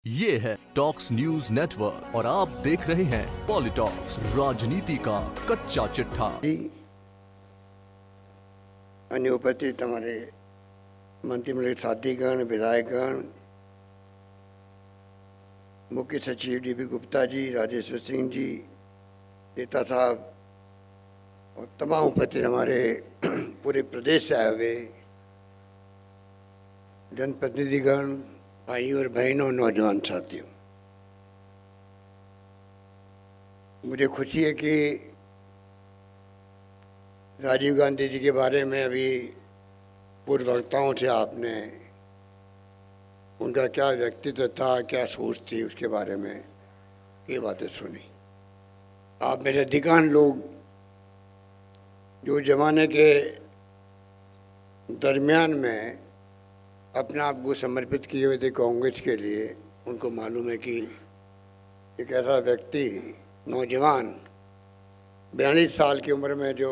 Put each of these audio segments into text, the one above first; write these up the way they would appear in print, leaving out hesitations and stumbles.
ये है talks news network और आप देख रहे हैं पॉलिटॉक्स, राजनीति का कच्चा चिट्ठा। अन्य उपस्थित हमारे मंत्रिमंडल साथीगण, विधायकगण, मुख्य सचिव डीबी गुप्ता जी, राजेश्वर सिंह जी, नेता साहब और तमाम उपस्थित हमारे पूरे प्रदेश से आए हुए जनप्रतिनिधिगण, भाइयों और बहनों, नौजवान साथियों, मुझे खुशी है कि राजीव गांधी जी के बारे में अभी पूर्व वक्ताओं से आपने उनका क्या व्यक्तित्व था, क्या सोच थी, उसके बारे में ये बातें सुनी। आप मेरे अधिकांश लोग जो ज़माने के दरमियान में अपने आप को समर्पित किए हुए थे कांग्रेस के लिए, उनको मालूम है कि एक ऐसा व्यक्ति, नौजवान 42 साल की उम्र में जो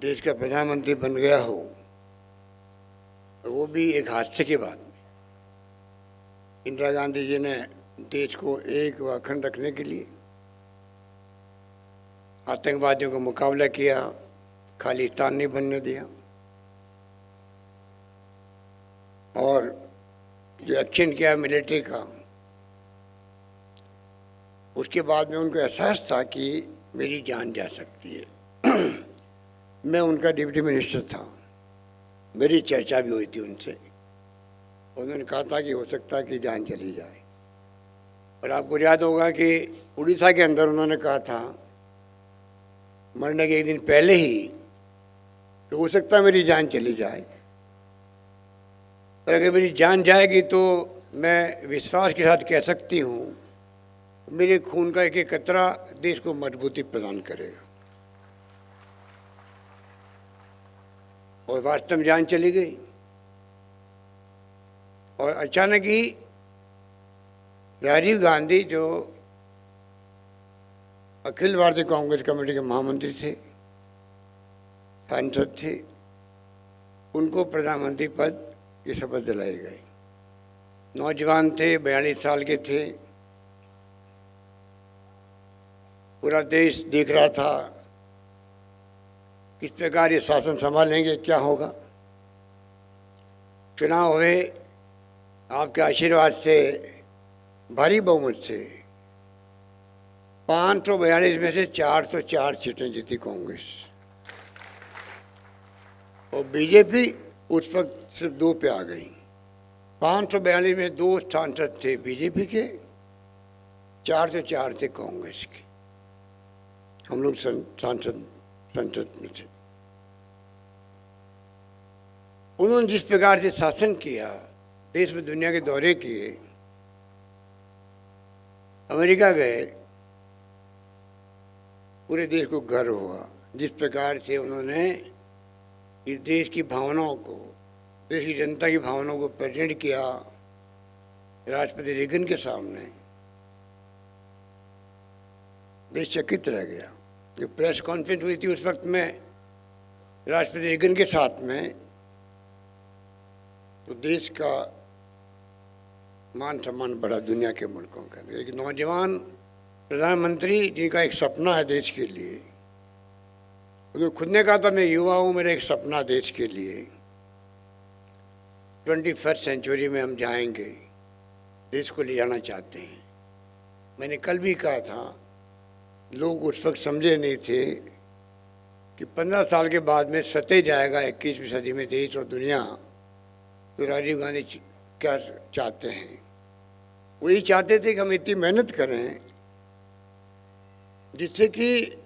देश का प्रधानमंत्री बन गया हो, वो भी एक हादसे की बात में। इंदिरा गांधी जी ने देश को एक व अखंड रखने के लिए आतंकवादियों का मुकाबला किया, खालिस्तान नहीं बनने दिया, और जो एक्शन किया मिलिट्री का, उसके बाद में उनको एहसास था कि मेरी जान जा सकती है। मैं उनका डिप्टी मिनिस्टर था, मेरी चर्चा भी हुई थी उनसे। उन्होंने कहा था कि हो सकता है कि जान चली जाए। और आपको याद होगा कि उड़ीसा के अंदर उन्होंने कहा था मरने के एक दिन पहले ही कि हो सकता है मेरी जान चली जाए, पर अगर मेरी जान जाएगी तो मैं विश्वास के साथ कह सकती हूँ मेरे खून का एक एक कतरा देश को मजबूती प्रदान करेगा। और वास्तव में जान चली गई। और अचानक ही राजीव गांधी, जो अखिल भारतीय कांग्रेस कमेटी के महामंत्री थे, सांसद थे, उनको प्रधानमंत्री पद की शपथ दिलाई गई। नौजवान थे, 42 साल के थे। पूरा देश देख रहा था किस प्रकार ये शासन संभालेंगे, क्या होगा। चुनाव हुए, आपके आशीर्वाद से भारी बहुमत से 542 में से 404 सीटें जीती कांग्रेस। और बीजेपी उस वक्त सिर्फ 2 पे आ गई। 542 में 2 सांसद थे बीजेपी के, 404 थे कांग्रेस के। हम लोग सांसद संसद में थे। उन्होंने जिस प्रकार से शासन किया, देश में दुनिया के दौरे किए, अमेरिका गए, पूरे देश को गर्व हुआ जिस प्रकार से उन्होंने इस देश की भावनाओं को, देश की जनता की भावनाओं को प्रेजेंट किया राष्ट्रपति रेगन के सामने। देश चकित रह गया। जो प्रेस कॉन्फ्रेंस हुई थी उस वक्त में राष्ट्रपति रेगन के साथ में, तो देश का मान सम्मान बढ़ा दुनिया के मुल्कों का। एक नौजवान प्रधानमंत्री जिनका एक सपना है देश के लिए, उन्होंने खुद ने कहा था मैं युवा हूँ, मेरा एक सपना देश के लिए 21st सेंचुरी में हम जाएंगे, देश को ले जाना चाहते हैं। मैंने कल भी कहा था, लोग उस वक्त समझे नहीं थे कि 15 साल के बाद में सते जाएगा 21वीं सदी में देश और दुनिया। तो राजीव गांधी क्या चाहते हैं? वो ये चाहते थे कि हम इतनी मेहनत करें जिससे कि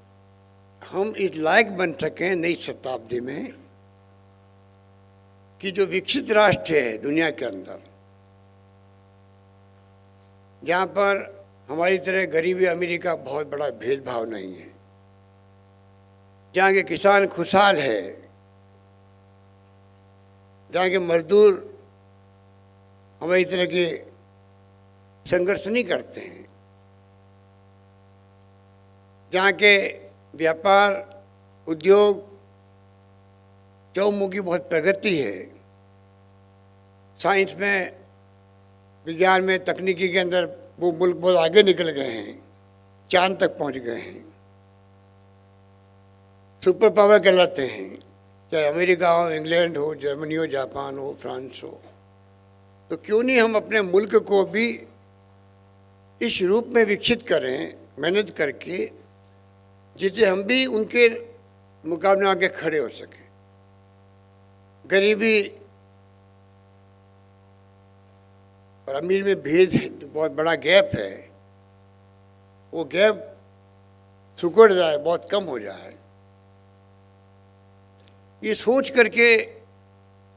हम इस लायक बन सकें नई शताब्दी में कि जो विकसित राष्ट्र है दुनिया के अंदर, जहाँ पर हमारी तरह गरीबी अमीरी का बहुत बड़ा भेदभाव नहीं है, जहाँ के किसान खुशहाल है, जहाँ के मजदूर हमारी तरह के संघर्ष नहीं करते हैं, जहाँ के व्यापार उद्योग चौमुखी बहुत प्रगति है, साइंस में विज्ञान में, तकनीकी के अंदर वो मुल्क बहुत आगे निकल गए हैं, चांद तक पहुंच गए हैं, सुपर पावर कहलाते हैं, चाहे अमेरिका हो, इंग्लैंड हो, जर्मनी हो, जापान हो, फ्रांस हो। तो क्यों नहीं हम अपने मुल्क को भी इस रूप में विकसित करें, मेहनत करके, जिससे हम भी उनके मुकाबले में आके खड़े हो सकें। गरीबी और अमीर में भेद है, तो बहुत बड़ा गैप है, वो गैप सिकुड़ जाए, बहुत कम हो जाए, ये सोच करके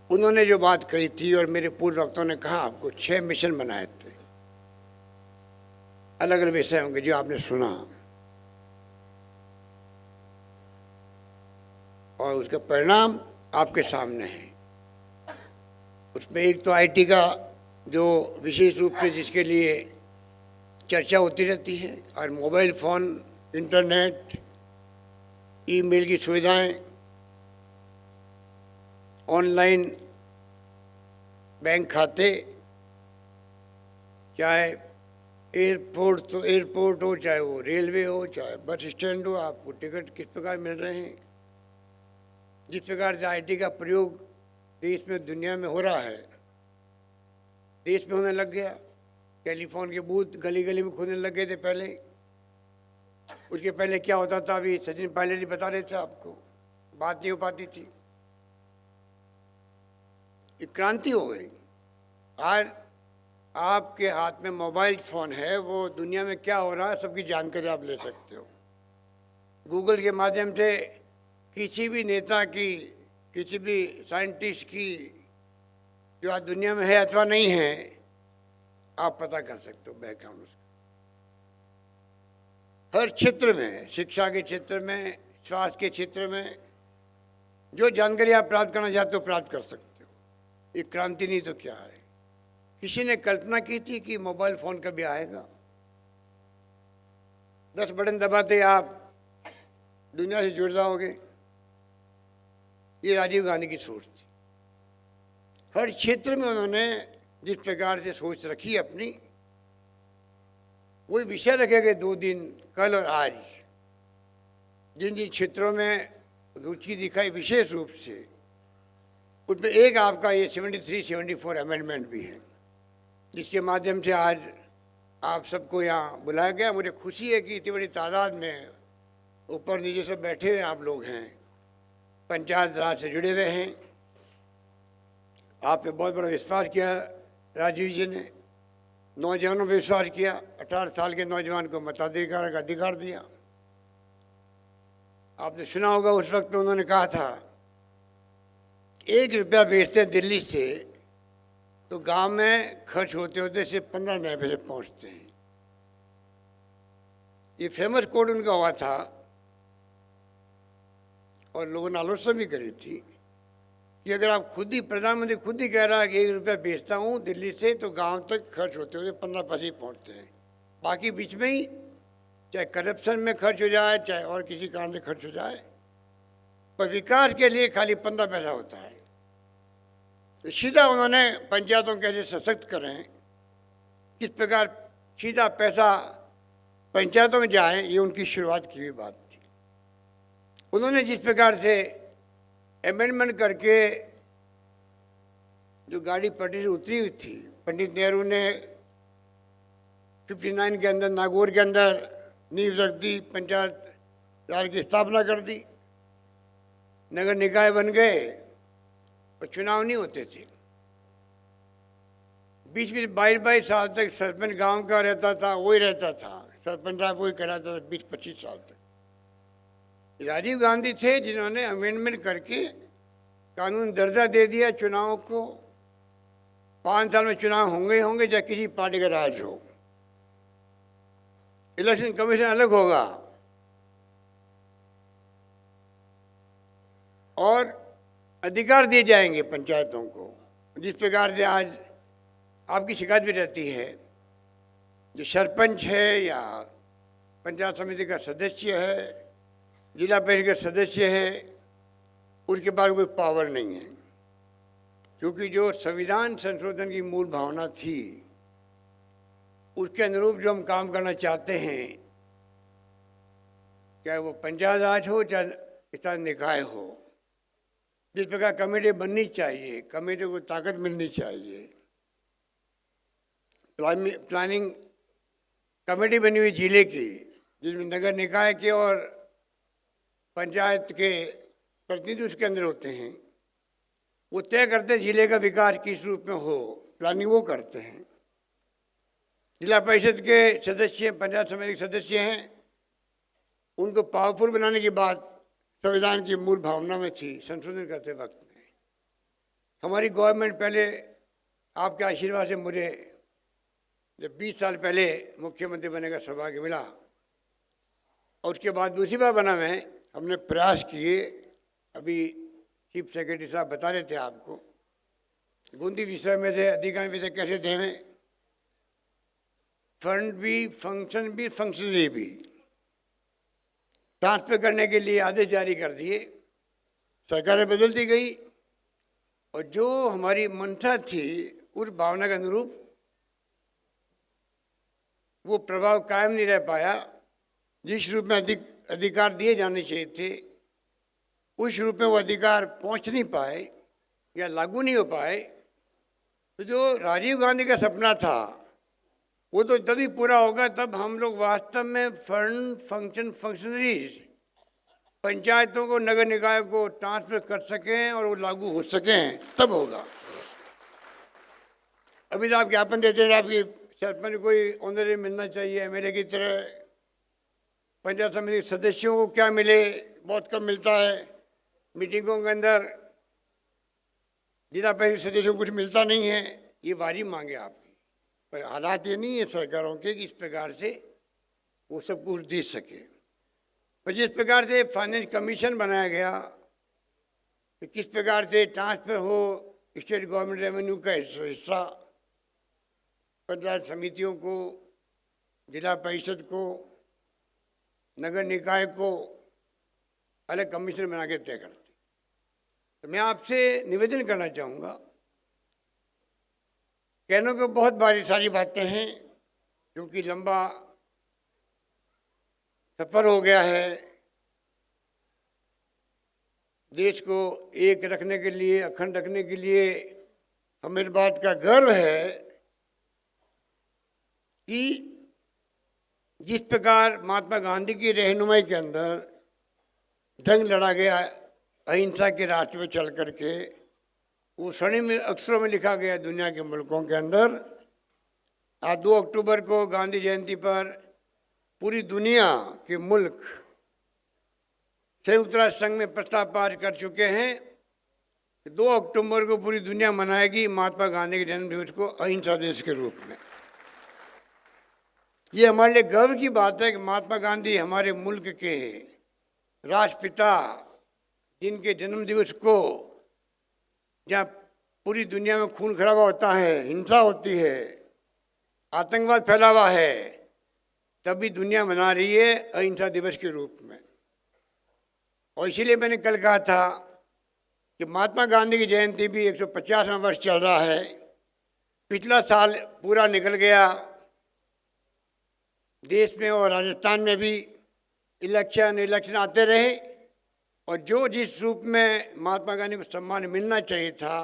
उन्होंने जो बात कही थी, और मेरे पूर्व वक्तों ने कहा, आपको 6 मिशन बनाए थे, अलग अलग विषय होंगे जो आपने सुना, और उसका परिणाम आपके सामने है। उसमें एक तो आईटी का जो विशेष रूप से जिसके लिए चर्चा होती रहती है, और मोबाइल फ़ोन, इंटरनेट, ईमेल की सुविधाएं, ऑनलाइन बैंक खाते, चाहे एयरपोर्ट हो, चाहे वो रेलवे हो, चाहे बस स्टैंड हो, आपको टिकट किस प्रकार मिल रहे हैं, जिस प्रकार से आईटी का प्रयोग देश में, दुनिया में हो रहा है, देश में होने लग गया। टेलीफोन के बूथ गली गली में खुलने लग गए थे पहले। उसके पहले क्या होता था, अभी सचिन पायलट जी बता रहे थे आपको, बात नहीं हो पाती थी। एक क्रांति हो गई। आज आपके हाथ में मोबाइल फ़ोन है, वो दुनिया में क्या हो रहा है सबकी जानकारी आप ले सकते हो। गूगल के माध्यम से किसी भी नेता की, किसी भी साइंटिस्ट की, जो आज दुनिया में है अथवा नहीं है, आप पता कर सकते हो बैकग्राउंड उसका। हर क्षेत्र में, शिक्षा के क्षेत्र में, स्वास्थ्य के क्षेत्र में, जो जानकारी आप प्राप्त करना चाहते हो प्राप्त कर सकते हो। ये क्रांति नहीं तो क्या है। किसी ने कल्पना की थी कि मोबाइल फ़ोन कभी आएगा? 10 बटन दबाते आप दुनिया से जुड़ जाओगे। ये राजीव गांधी की सोच थी। हर क्षेत्र में उन्होंने जिस प्रकार से सोच रखी अपनी, वही विषय रखे गए 2 दिन, कल और आज। जिन जिन क्षेत्रों में रुचि दिखाई विशेष रूप से, उसमें एक आपका ये 73-74 अमेंडमेंट भी है, जिसके माध्यम से आज आप सबको यहाँ बुलाया गया। मुझे खुशी है कि इतनी बड़ी तादाद में ऊपर नीचे से बैठे हुए आप लोग हैं, पंचायत राज से जुड़े हुए हैं। आप पे बहुत बड़ा विश्वास किया राजीव जी ने, नौजवानों पर विश्वास किया। 18 साल के नौजवान को मताधिकार का अधिकार दिया। आपने सुना होगा उस वक्त में उन्होंने कहा था, 1 रुपया बेचते हैं दिल्ली से तो गांव में खर्च होते होते सिर्फ 15 नए पैसे पहुँचते हैं। ये फेमस कोड उनका हुआ था, और लोगों ने आलोचना भी करी थी कि अगर आप खुद ही, प्रधानमंत्री खुद ही कह रहा है कि 1 रुपया बेचता हूँ दिल्ली से तो गांव तक खर्च होते होते 15 पैसे ही पहुँचते हैं, बाकी बीच में ही चाहे करप्शन में खर्च हो जाए, चाहे और किसी कारण से खर्च हो जाए, पर विकास के लिए खाली 15 पैसा होता है। तो सीधा उन्होंने पंचायतों को कैसे सशक्त करें, किस प्रकार सीधा पैसा पंचायतों में जाए, ये उनकी शुरुआत की हुई बात थी। उन्होंने जिस प्रकार से अमेंडमेंट करके जो गाड़ी पटरी से उतरी हुई थी, पंडित नेहरू ने 59 के अंदर नागौर के अंदर नींव रख दी, पंचायत राज की स्थापना कर दी, नगर निकाय बन गए और चुनाव नहीं होते थे। बीच में 22 साल तक सरपंच गांव का रहता था, वही रहता था, सरपंच साहब वही कहलाता था 20-25 साल तक। राजीव गांधी थे जिन्होंने अमेंडमेंट करके कानून दर्जा दे दिया चुनाव को। 5 साल में चुनाव होंगे ही होंगे, चाहे किसी पार्टी का राज हो। इलेक्शन कमीशन अलग होगा, और अधिकार दिए जाएंगे पंचायतों को। जिस प्रकार से आज आपकी शिकायत भी रहती है, जो सरपंच है या पंचायत समिति का सदस्य है, जिला परिषद का सदस्य है, उसके पास कोई पावर नहीं है। क्योंकि जो संविधान संशोधन की मूल भावना थी उसके अनुरूप जो हम काम करना चाहते हैं, चाहे वो पंचायत राज हो चाहे स्थानीय निकाय हो, जिस प्रकार कमेटी बननी चाहिए, कमेटी को ताकत मिलनी चाहिए। प्लानिंग कमेटी बनी हुई जिले की, जिसमें नगर निकाय के और पंचायत के प्रतिनिधि उसके अंदर होते हैं। वो तय करते हैं जिले का विकास किस रूप में हो, प्लानिंग वो करते हैं। जिला परिषद के सदस्य, पंचायत समिति के सदस्य हैं, उनको पावरफुल बनाने की बात संविधान की मूल भावना में थी संशोधन करते वक्त में। हमारी गवर्नमेंट पहले आपके आशीर्वाद से मुझे जब 20 साल पहले मुख्यमंत्री बनने का सौभाग्य मिला और उसके बाद दूसरी बार बना मैं, हमने प्रयास किए। अभी चीफ सेक्रेटरी साहब बता रहे थे आपको, गुंदी विषय में से अधिकांश विषय कैसे देवें, फंड भी, फंक्शन भी, फंक्शनरी भी ट्रांसफर करने के लिए आदेश जारी कर दिए। सरकारें बदलती गई और जो हमारी मंशा थी उस भावना के अनुरूप वो प्रभाव कायम नहीं रह पाया। जिस रूप में अधिकार दिए जाने चाहिए थे उस रूप में वो अधिकार पहुंच नहीं पाए या लागू नहीं हो पाए। तो जो राजीव गांधी का सपना था वो तो तभी पूरा होगा तब हम लोग वास्तव में फंड, फंक्शन, फंक्शनरीज पंचायतों को, नगर निकाय को ट्रांसफर कर सकें और वो लागू हो सकें, तब होगा। अभी तो आप ज्ञापन देते हैं आपकी सरपंच कोई ऑनरेरी मिलना चाहिए, एमएलए की तरह। पंचायत समिति के सदस्यों को क्या मिले, बहुत कम मिलता है। मीटिंगों के अंदर जिला परिषद सदस्यों को कुछ मिलता नहीं है। ये वारी मांगे आपकी, पर हालात ये नहीं है सरकारों के कि इस प्रकार से वो सब कुछ दे सके। पर जिस प्रकार से फाइनेंस कमीशन बनाया गया कि किस प्रकार से ट्रांसफर हो स्टेट गवर्नमेंट रेवेन्यू का हिस्सा पंचायत समितियों को, जिला परिषद को, नगर निकाय को अलग कमीशन बना के तय करते। तो मैं आपसे निवेदन करना चाहूँगा, कहने को बहुत सारी बातें हैं क्योंकि लंबा सफर हो गया है। देश को एक रखने के लिए, अखंड रखने के लिए हमें इस बात का गर्व है कि जिस प्रकार महात्मा गांधी की रहनुमाई के अंदर जंग लड़ा गया अहिंसा के रास्ते पे चल करके, वो स्वर्णिम अक्षरों में लिखा गया दुनिया के मुल्कों के अंदर। आज 2 अक्टूबर को गांधी जयंती पर पूरी दुनिया के मुल्क संयुक्त राष्ट्र संघ में प्रस्ताव पास कर चुके हैं कि 2 अक्टूबर को पूरी दुनिया मनाएगी महात्मा गांधी के जन्म दिवस को अहिंसा दिवस के रूप में। ये हमारे लिए गर्व की बात है कि महात्मा गांधी हमारे मुल्क के राष्ट्रपिता, जिनके जन्म दिवस को जहाँ पूरी दुनिया में खून खराबा होता है, हिंसा होती है, आतंकवाद फैला हुआ है, तभी दुनिया मना रही है अहिंसा दिवस के रूप में। और इसीलिए मैंने कल कहा था कि महात्मा गांधी की जयंती भी 150वां वर्ष चल रहा है। पिछला साल पूरा निकल गया, देश में और राजस्थान में भी इलेक्शन आते रहे और जो जिस रूप में महात्मा गांधी को सम्मान मिलना चाहिए था,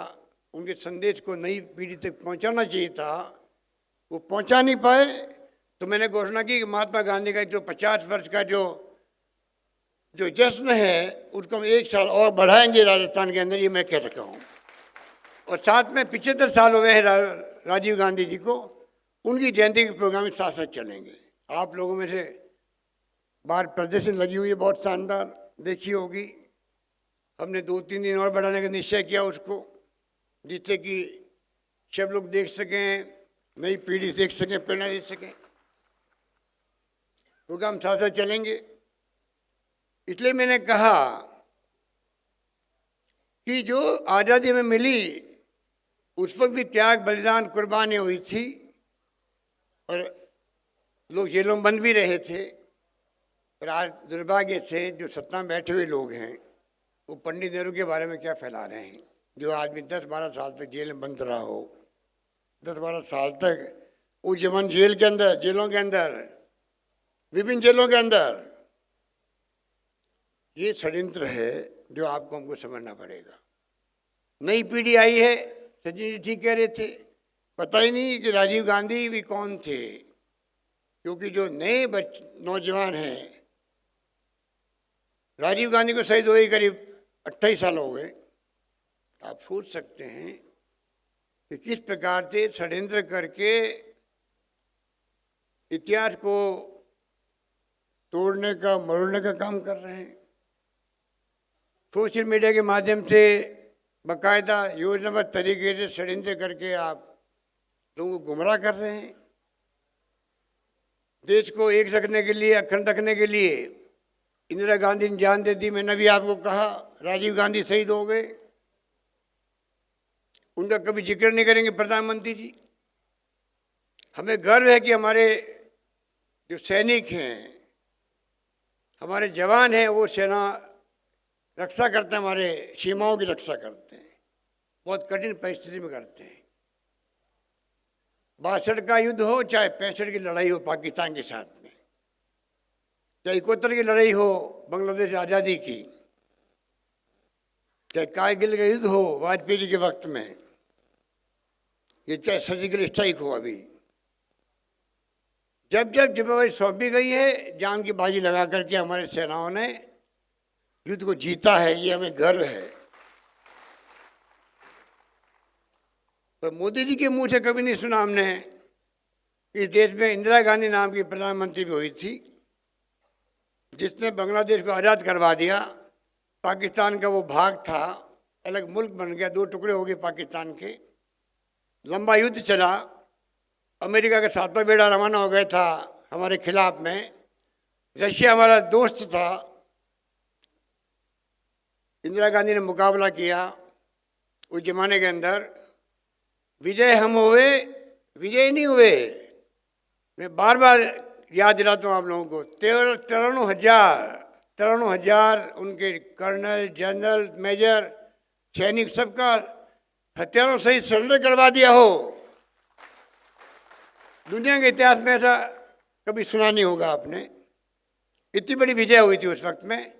उनके संदेश को नई पीढ़ी तक पहुंचाना चाहिए था, वो पहुंचा नहीं पाए। तो मैंने घोषणा की कि महात्मा गांधी का 150 वर्ष का जो जश्न है उसको हम 1 साल और बढ़ाएंगे राजस्थान के अंदर, ये मैं कह रखा हूँ। और साथ में 75 साल हो गए हैं राजीव गांधी जी को, उनकी जयंती के प्रोग्राम साथ साथ चलेंगे। आप लोगों में से बाहर प्रदर्शन लगी हुई है बहुत शानदार, देखी होगी। हमने 2-3 दिन और बढ़ाने का निश्चय किया उसको, जिससे कि सब लोग देख सकें, नई पीढ़ी देख सकें, प्रेरणा दे सकें। प्रोग्राम साथ साथ चलेंगे। इसलिए मैंने कहा कि जो आज़ादी हमें मिली उस वक्त भी त्याग, बलिदान, कुर्बानी हुई थी और लोग जेलों में बंद भी रहे थे। पर आज दुर्भाग्य से जो सत्ता में बैठे हुए लोग हैं वो पंडित नेहरू के बारे में क्या फैला रहे हैं। जो आदमी 10-12 साल तक जेल में बंद रहा हो, 10-12 साल तक वो जवान जेल के अंदर, जेलों के अंदर, विभिन्न जेलों के अंदर। ये षड्यंत्र है जो आपको हमको समझना पड़ेगा। नई पीढ़ी आई है, सचिन जी ठीक कह रहे थे, पता ही नहीं कि राजीव गांधी भी कौन थे, क्योंकि जो नए नौजवान हैं, राजीव गांधी को शहीद हुए करीब 28 साल हो गए। आप सोच सकते हैं कि किस प्रकार से षड्यंत्र करके इतिहास को तोड़ने का, मरोड़ने का काम कर रहे हैं। सोशल मीडिया के माध्यम से बाकायदा योजनाबद्ध तरीके से षड्यंत्र करके आप लोगों को गुमराह कर रहे हैं। देश को एक रखने के लिए, अखंड रखने के लिए इंदिरा गांधी ने जान दे दी। मैंने अभी आपको कहा राजीव गांधी शहीद हो गए, उनका कभी जिक्र नहीं करेंगे प्रधानमंत्री जी। हमें गर्व है कि हमारे जो सैनिक हैं, हमारे जवान हैं, वो सेना रक्षा करते हैं, हमारे सीमाओं की रक्षा करते हैं, बहुत कठिन परिस्थिति में करते हैं। 62 का युद्ध हो चाहे 65 की लड़ाई हो पाकिस्तान के साथ में, चाहे 71 की लड़ाई हो बांग्लादेश आज़ादी की, चाहे कारगिल का युद्ध हो वाजपेयी जी के वक्त में, ये चाहे सर्जिकल स्ट्राइक हो, अभी जब जब जिम्मेवारी सौंपी गई है, जान की बाजी लगा करके हमारे सेनाओं ने युद्ध को जीता है, ये हमें गर्व है। तो मोदी जी के मुंह से कभी नहीं सुना हमने इस देश में इंदिरा गांधी नाम की प्रधानमंत्री भी हुई थी, जिसने बांग्लादेश को आज़ाद करवा दिया। पाकिस्तान का वो भाग था, अलग मुल्क बन गया, 2 टुकड़े हो गए पाकिस्तान के। लंबा युद्ध चला, अमेरिका का 7वां बेड़ा रवाना हो गया था हमारे खिलाफ में। रशिया हमारा दोस्त था, इंदिरा गांधी ने मुकाबला किया उस जमाने के अंदर। विजय हम हुए, विजय नहीं हुए। मैं बार बार याद दिलाता हूँ आप लोगों को, 93 हजार उनके कर्नल, जनरल, मेजर, सैनिक सबका हथियारों सहित सरेंडर करवा दिया हो। दुनिया के इतिहास में ऐसा कभी सुना नहीं होगा आपने। इतनी बड़ी विजय हुई थी उस वक्त में।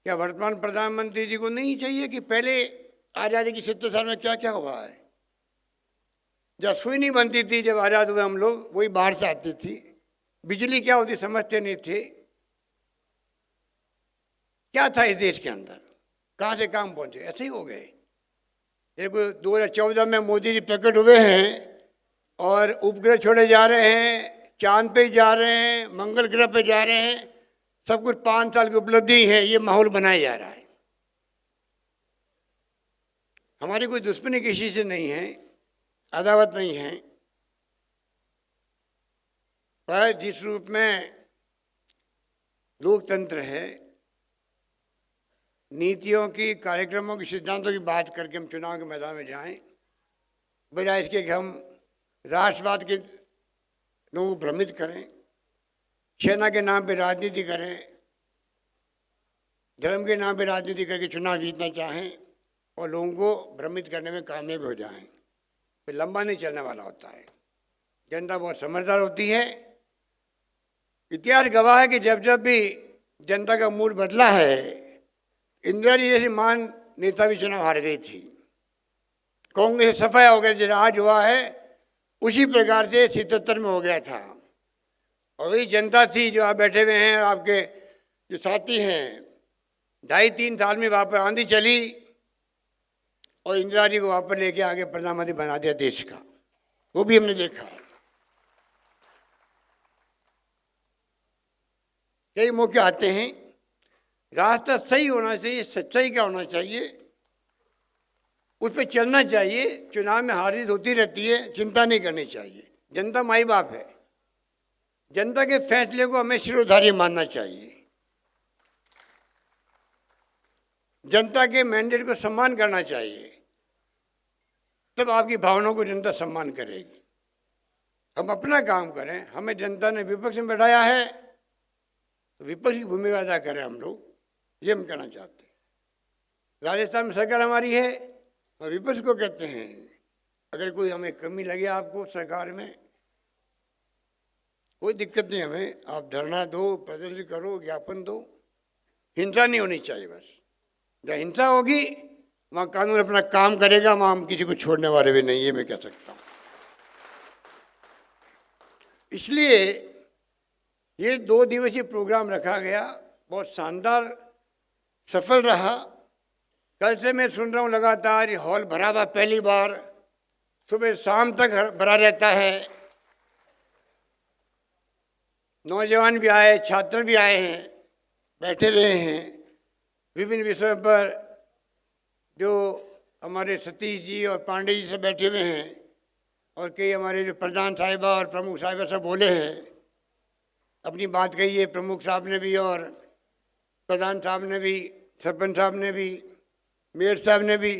क्या वर्तमान प्रधानमंत्री जी को नहीं चाहिए कि पहले आज़ादी की 70 साल में क्या क्या हुआ है? जब सुई नहीं बनती थी, जब आज़ाद हुए हम लोग, वही बाहर से आती थी। बिजली क्या होती समझते नहीं थे। क्या था इस देश के अंदर, कहाँ से काम पहुँचे, ऐसे ही हो गए। देखो 2014 में मोदी जी प्रकट हुए हैं और उपग्रह छोड़े जा रहे हैं, चांद पे जा रहे हैं, मंगल ग्रह पे जा रहे हैं, सब कुछ 5 साल की उपलब्धि है। ये माहौल बनाया जा रहा है। हमारी कोई दुश्मनी किसी से नहीं है, अदावत नहीं है, पर जिस रूप में लोकतंत्र है, नीतियों की, कार्यक्रमों की, सिद्धांतों की बात करके हम चुनाव के मैदान में जाएं, बजाय इसके कि हम राष्ट्रवाद के लोगों को भ्रमित करें, सेना के नाम पे राजनीति करें, धर्म के नाम पे राजनीति करके चुनाव जीतना चाहें और लोगों को भ्रमित करने में कामयाब हो जाएं, फिर लंबा नहीं चलने वाला होता है। जनता बहुत समझदार होती है। इतिहास गवाह है कि जब जब भी जनता का मूड बदला है, इंदिरा जी जैसी महान नेता भी चुनाव हार गई थी, कांग्रेस सफाया हो गया, जैसे आज हुआ है उसी प्रकार से 77 में हो गया था। और वही जनता थी जो आप बैठे हुए हैं, आपके जो साथी हैं, 2.5-3 साल में वापस आंधी चली और इंदिरा जी को वापस लेके आगे प्रधानमंत्री बना दिया देश का। वो भी हमने देखा। कई मौके आते हैं, रास्ता सही होना चाहिए, सच्चाई का होना चाहिए, उस पर चलना चाहिए। चुनाव में हार जीत होती रहती है, चिंता नहीं करनी चाहिए। जनता माई बाप है, जनता के फैसले को हमें शिरोधार्य मानना चाहिए। जनता के मैंडेट को सम्मान करना चाहिए, तब आपकी भावनाओं को जनता सम्मान करेगी। हम अपना काम करें। हमें जनता ने विपक्ष में बैठाया है, तो विपक्ष की भूमिका अदा करें हम लोग, ये हम कहना चाहते हैं। राजस्थान में सरकार हमारी है, और विपक्ष को कहते हैं अगर कोई हमें कमी लगे आपको सरकार में, कोई दिक्कत नहीं हमें, आप धरना दो, प्रदर्शन करो, ज्ञापन दो, हिंसा नहीं होनी चाहिए बस। जहाँ हिंसा होगी वहाँ कानून अपना काम करेगा, वहाँ हम किसी को छोड़ने वाले भी नहीं, ये मैं कह सकता हूँ। इसलिए ये 2 दिवसीय प्रोग्राम रखा गया, बहुत शानदार सफल रहा। कल से मैं सुन रहा हूँ लगातार ये हॉल भरा हुआ, पहली बार सुबह शाम तक भरा रहता है। नौजवान भी आए, छात्र भी आए हैं, बैठे रहे हैं विभिन्न विषयों पर। जो हमारे सतीश जी और पांडे जी से बैठे हुए हैं और कई हमारे जो प्रधान साहिबा और प्रमुख साहिबा सब बोले हैं, अपनी बात कही है। प्रमुख साहब ने भी और प्रधान साहब ने भी, सरपंच साहब ने भी, मेयर साहब ने भी,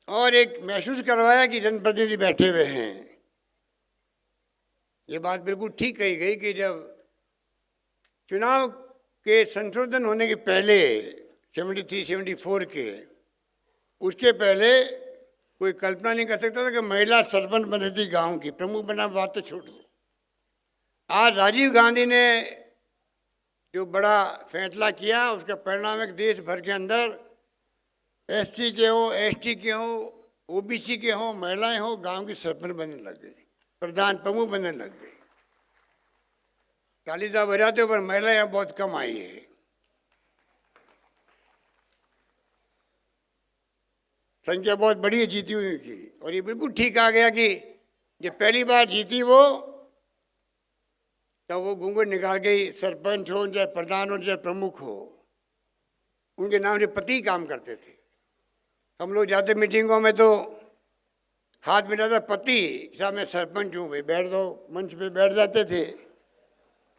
और एक महसूस करवाया कि जनप्रतिनिधि बैठे हुए हैं। ये बात बिल्कुल ठीक कही गई कि जब चुनाव के संशोधन होने के पहले 73-74 के, उसके पहले कोई कल्पना नहीं कर सकता था कि महिला सरपंच बनी थी गांव की, प्रमुख बना, बात तो छोड़ दो। आज राजीव गांधी ने जो बड़ा फैसला किया, उसका परिणाम है कि देश भर के अंदर एससी के हो, एसटी के हो, ओबीसी के हो, महिलाएं हो, गांव की सरपंच बनने लग गई, प्रधान प्रमुख बनने लग गई। कालीजा बजाते पर महिलाएं यहाँ बहुत कम आई है। संख्या बहुत बड़ी है जीती हुई की। और ये बिल्कुल ठीक आ गया कि जब पहली बार जीती वो, तब वो घूंघट निकाल गई। सरपंच हो, चाहे प्रधान हो, चाहे प्रमुख हो, उनके नाम से पति काम करते थे। हम लोग जाते मीटिंगों में तो हाथ मिलाता पति, साहब मैं सरपंच हूँ, भाई बैठ दो, मंच पे बैठ जाते थे।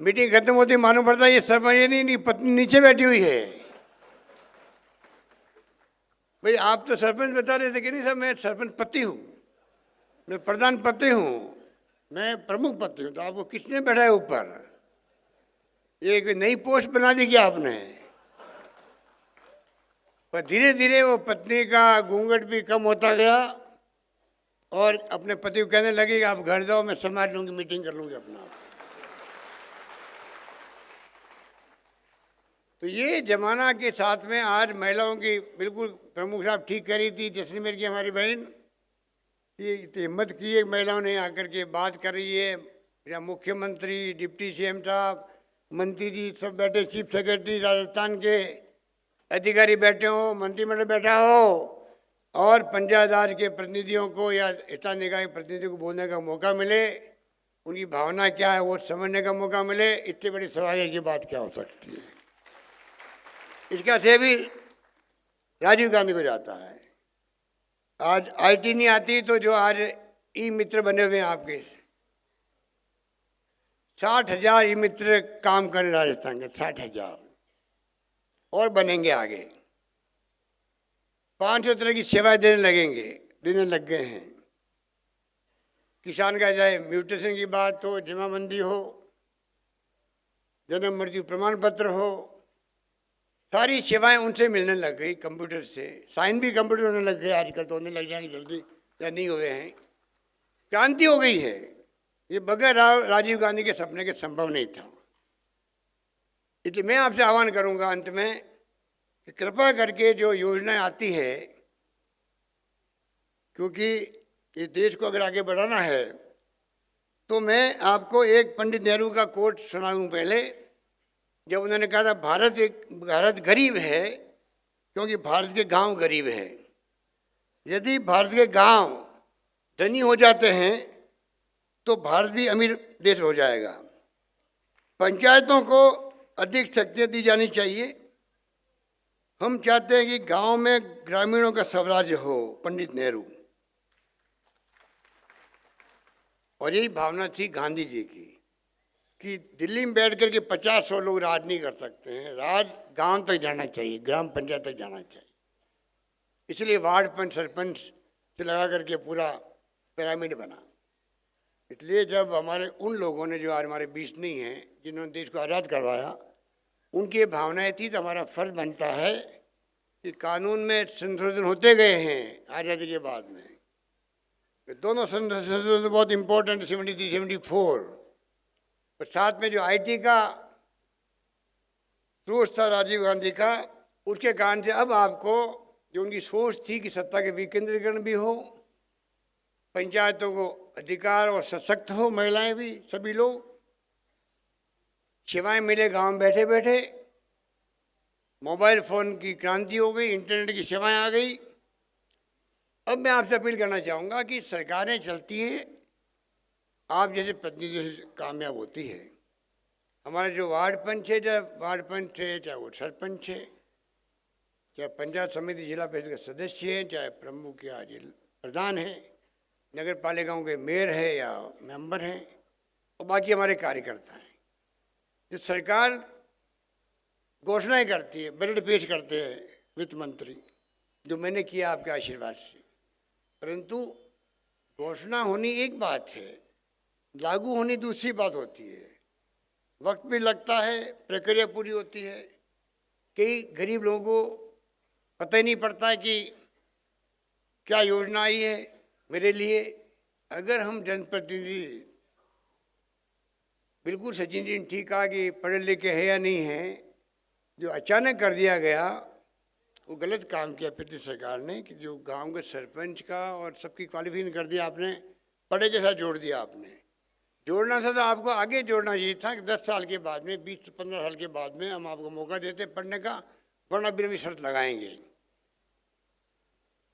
मीटिंग खत्म होती मालूम पड़ता ये सरपंच नहीं, पत्नी नीचे बैठी हुई है। भाई आप तो सरपंच बता रहे थे कि नहीं साहब मैं सरपंच पति हूँ, मैं प्रधान पति हूँ, मैं प्रमुख पति हूँ। तो आपको किसने बैठाया ऊपर? ये एक नई पोस्ट बना दी क्या आपने? पर धीरे धीरे वो पत्नी का घूंघट भी कम होता गया और अपने पति को कहने लगी कि आप घर जाओ, मैं संभाल लूंगी, मीटिंग कर लूंगी अपना। तो ये जमाना के साथ में आज महिलाओं की, बिल्कुल प्रमुख साहब ठीक करी थी, जैसलमेर की हमारी बहन, ये हिम्मत की है महिलाओं ने आकर के बात कर रही है। या मुख्यमंत्री, डिप्टी सीएम साहब, मंत्री जी सब बैठे, चीफ सेक्रेटरी राजस्थान के अधिकारी बैठे हो, मंत्रिमंडल बैठा हो, और पंचायत राज के प्रतिनिधियों को या स्थानीय निकाय के प्रतिनिधियों को बोलने का मौका मिले, उनकी भावना क्या है वो समझने का मौका मिले। इतनी बड़ी सौभाग्य की बात क्या हो सकती है? इसका श्रेय भी राजीव गांधी को जाता है। आज आईटी नहीं आती तो जो आज ई मित्र बने हुए हैं आपके, 60,000 ई मित्र काम करें राजस्थान के, 60,000 और बनेंगे आगे। 500 तरह की सेवाएं देने लग गए हैं। किसान का चाहे म्यूटेशन की बात हो, जमाबंदी हो, जन्म मृत्यु प्रमाण पत्र हो, सारी सेवाएं उनसे मिलने लग गई, कंप्यूटर से। साइन भी कंप्यूटर होने लग गए आजकल, तो होने लग जाएंगे जल्दी, या नहीं हुए हैं। क्रांति हो गई है। ये बगैर राजीव गांधी के सपने के संभव नहीं था। इसलिए मैं आपसे आह्वान करूंगा अंत में कि कृपा करके जो योजनाएं आती है, क्योंकि इस देश को अगर आगे बढ़ाना है, तो मैं आपको एक पंडित नेहरू का कोट सुनाऊं पहले, जब उन्होंने कहा था भारत गरीब है क्योंकि भारत के गांव गरीब हैं। यदि भारत के गांव धनी हो जाते हैं तो भारत भी अमीर देश हो जाएगा। पंचायतों को अधिक शक्तियाँ दी जानी चाहिए। हम चाहते हैं कि गांव में ग्रामीणों का स्वराज्य हो, पंडित नेहरू। और यही भावना थी गांधी जी की कि दिल्ली में बैठ करके 50-100 लोग राज नहीं कर सकते हैं, राज गांव तक जाना चाहिए, ग्राम पंचायत तक जाना चाहिए। इसलिए वार्ड पंच, सरपंच से लगा करके पूरा पिरामिड बना। इसलिए जब हमारे उन लोगों ने जो आज हमारे बीच नहीं हैं, जिन्होंने देश को आज़ाद करवाया, उनकी ये भावनाएं थी, तो हमारा फर्ज बनता है कि कानून में संशोधन होते गए हैं आज़ादी के बाद में। दोनों संशोधन बहुत इम्पोर्टेंट, 73-74 और साथ में जो आईटी का सोच था राजीव गांधी का, उसके कारण से अब आपको जो उनकी सोच थी कि सत्ता के विकेंद्रीकरण भी हो, पंचायतों को अधिकार और सशक्त हो, महिलाएं भी, सभी लोग, सेवाएं मिले गांव में बैठे बैठे, मोबाइल फ़ोन की क्रांति हो गई, इंटरनेट की सेवाएं आ गई। अब मैं आपसे अपील करना चाहूँगा कि सरकारें चलती हैं, आप जैसे प्रतिनिधि से कामयाब होती है। हमारे जो वार्ड पंच है, चाहे वार्ड पंच है, चाहे वो सरपंच है, चाहे पंचायत समिति जिला परिषद के सदस्य हैं, चाहे प्रमुख या प्रधान हैं, नगर पालिकाओं के मेयर है या मेंबर हैं, और बाकी हमारे कार्यकर्ता हैं। जो सरकार घोषणाएं करती है, बजट पेश करते हैं वित्त मंत्री, जो मैंने किया आपके आशीर्वाद से, परंतु घोषणा होनी एक बात है, लागू होनी दूसरी बात होती है। वक्त भी लगता है, प्रक्रिया पूरी होती है। कई गरीब लोगों को पता ही नहीं पड़ता है कि क्या योजना आई है मेरे लिए। अगर हम जनप्रतिनिधि, बिल्कुल सचिन जी ने ठीक कहा कि पढ़े लिखे हैं या नहीं हैं, जो अचानक कर दिया गया वो गलत काम किया फिर सरकार ने, कि जो गांव के सरपंच का और सबकी क्वालिफिकेशन कर दिया आपने, पढ़े के साथ जोड़ दिया आपने। जोड़ना था तो आपको आगे जोड़ना चाहिए था कि 10 साल के बाद में, 20 से 15 साल के बाद में हम आपको मौका देते पढ़ने का, वरना बिना भी शर्त लगाएंगे।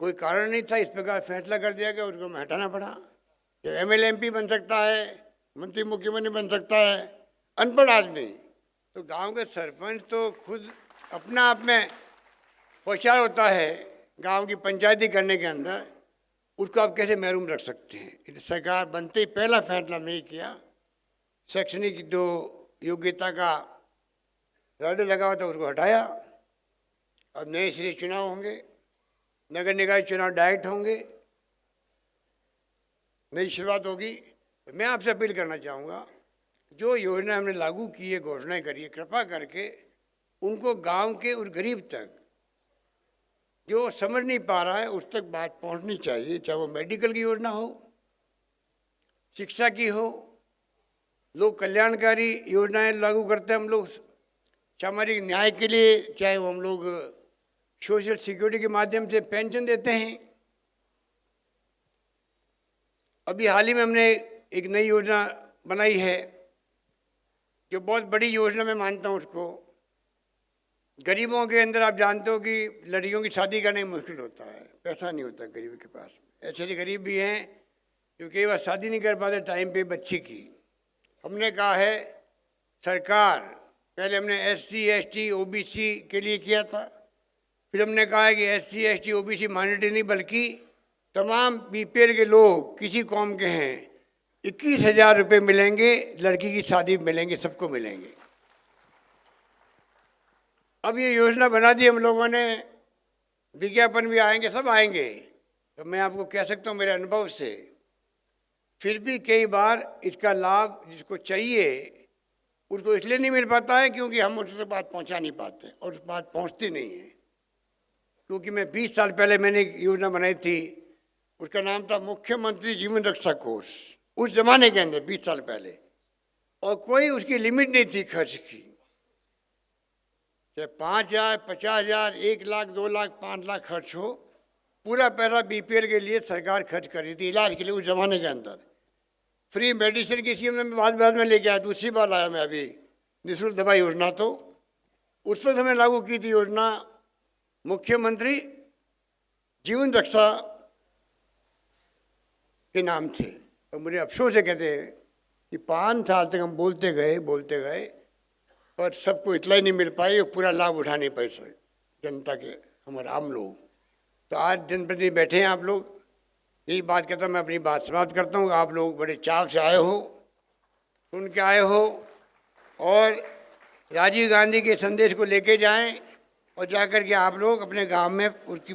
कोई कारण नहीं था, इस प्रकार फैसला कर दिया गया, उसको हमें हटाना पड़ा। जब एमएलए एमपी बन सकता है, मंत्री मुख्यमंत्री बन सकता है अनपढ़ आदमी, तो गांव के सरपंच तो खुद अपना आप में होशियार होता है गांव की पंचायती करने के अंदर, उसको आप कैसे महरूम रख सकते हैं। सरकार बनते ही पहला फैसला नहीं किया, शैक्षणिक जो योग्यता का रड लगा हुआ था उसको हटाया। अब नए सिरे चुनाव होंगे, नगर निकाय चुनाव डायरेक्ट होंगे, नई शुरुआत होगी। तो मैं आपसे अपील करना चाहूँगा, जो योजना हमने लागू की है, घोषणाएं करी है, कृपा करके उनको गांव के उस गरीब तक जो समझ नहीं पा रहा है उस तक बात पहुंचनी चाहिए। चाहे वो मेडिकल की योजना हो, शिक्षा की हो, लोग कल्याणकारी योजनाएं लागू करते हैं हम लोग सामाजिक न्याय के लिए, चाहे वो हम लोग सोशल सिक्योरिटी के माध्यम से पेंशन देते हैं। अभी हाल ही में हमने एक नई योजना बनाई है, जो बहुत बड़ी योजना मैं मानता हूँ उसको। गरीबों के अंदर आप जानते हो कि लड़कियों की शादी करने में मुश्किल होता है, पैसा नहीं होता गरीब के पास। ऐसे गरीब भी हैं जो कई बार शादी नहीं कर पाते टाइम पे बच्ची की। हमने कहा है सरकार, पहले हमने SC ST OBC के लिए किया था, फिर हमने कहा है कि SC ST OBC माइनॉरिटी नहीं बल्कि तमाम BPL के लोग किसी कौम के हैं, 21,000 रुपये मिलेंगे, लड़की की शादी मिलेंगे, सबको मिलेंगे। अब ये योजना बना दी हम लोगों ने, विज्ञापन भी आएंगे, सब आएंगे। तो मैं आपको कह सकता हूँ मेरे अनुभव से, फिर भी कई बार इसका लाभ जिसको चाहिए उसको इसलिए नहीं मिल पाता है क्योंकि हम उस तक बात पहुँचा नहीं पाते, और उस बात पहुँचती नहीं है। क्योंकि मैं 20 साल पहले मैंने एक योजना बनाई थी, उसका नाम था मुख्यमंत्री जीवन रक्षा कोष, उस जमाने के अंदर 20 साल पहले, और कोई उसकी लिमिट नहीं थी खर्च की। चाहे 5,000, 50,000, 1 लाख, 2 लाख, 5 लाख खर्च हो, पूरा पैसा BPL के लिए सरकार खर्च कर रही थी इलाज के लिए उस जमाने के अंदर। फ्री मेडिसिन की स्कीम में बाद में लेके आया, दूसरी बार लाया मैं अभी निःशुल्क दवाई योजना। तो उस वक्त हमने लागू की थी योजना मुख्यमंत्री जीवन रक्षा के नाम से। तो मुझे अफसोस है, कहते हैं कि 5 साल तक हम बोलते गए पर सबको इतना ही नहीं मिल पाए, पूरा लाभ उठा नहीं पाए जनता के, हमारे आम लोग। तो आज जनप्रतिनिधि बैठे हैं आप लोग, यही बात कहता हूँ, मैं अपनी बात समाप्त करता हूँ। आप लोग बड़े चाव से आए हो, सुन के आए हो, और राजीव गांधी के संदेश को लेके जाएं और जाकर के आप लोग अपने गांव में उसकी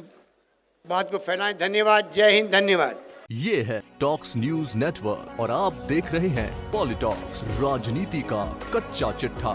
बात को फैलाएं। धन्यवाद, जय हिंद, धन्यवाद। ये है टॉक्स न्यूज नेटवर्क और आप देख रहे हैं पॉलिटॉक्स, राजनीति का कच्चा चिट्ठा।